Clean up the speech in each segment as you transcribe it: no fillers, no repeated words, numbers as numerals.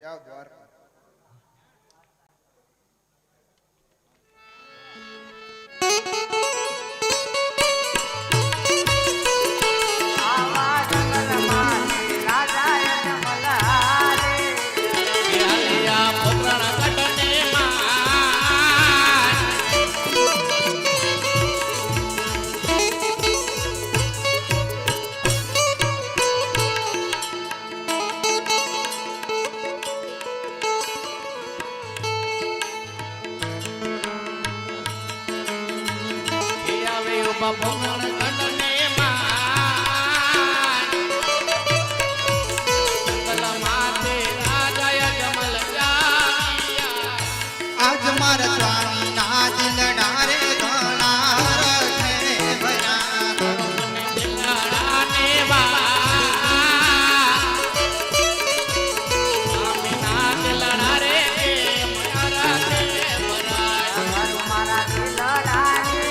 જાઓ દ્વારકા. આજ મારા સ્વામી ના દિલડા રે ઘણા રખે ભયા દિલડા ને સ્વામી ના દિલડા રે મારા રે ભરાય મારા દિલડા ને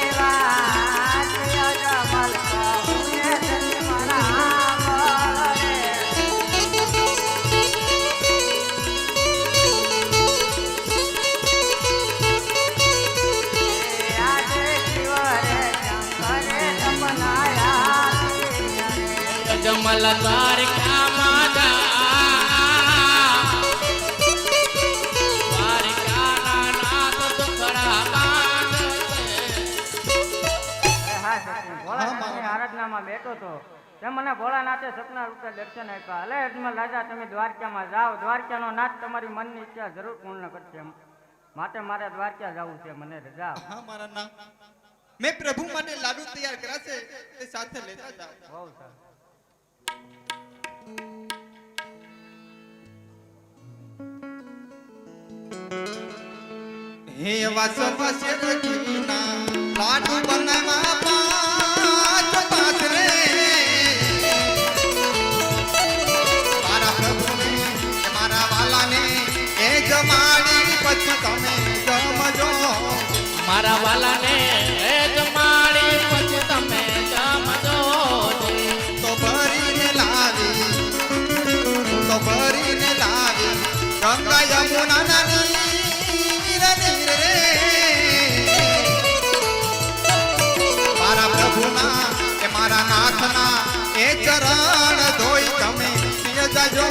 જમલ જમલ દ્વારકામાં દ્વારકાના નાથ દુખડા આરાધનામાં બેઠો તો તે મને ભોળાનાથે સપના રૂપે દર્શન આપ્યા. અલે અજમલ રાજા, તમે દ્વારકામાં જાઓ. દ્વારકાનો નાથ તમારી મનની ઈચ્છા જરૂર પૂર્ણ કરશે, માટે મારે દ્વારકા જવું છે. મને રજા હા મારા ના મેં પ્રભુ માટે લાડુ તૈયાર કર્યા છે, તે સાથે લેતા જાઓ. બહુ સારું. હે વાસ વાસે રખીના લાડુ બનાવા પાંચ પાંચ રે મારા પ્રભુને મારા વાલાને એ જમાડી પછી તમે જમજો. મારા વાલાને એ જમાડી પછી તમે જમજો. તો ભરીને લાવી ગંગા યમુના નદી મારા પ્રભુના એ મારા નાથના એ ચરણ ધોઈ તમે જજો.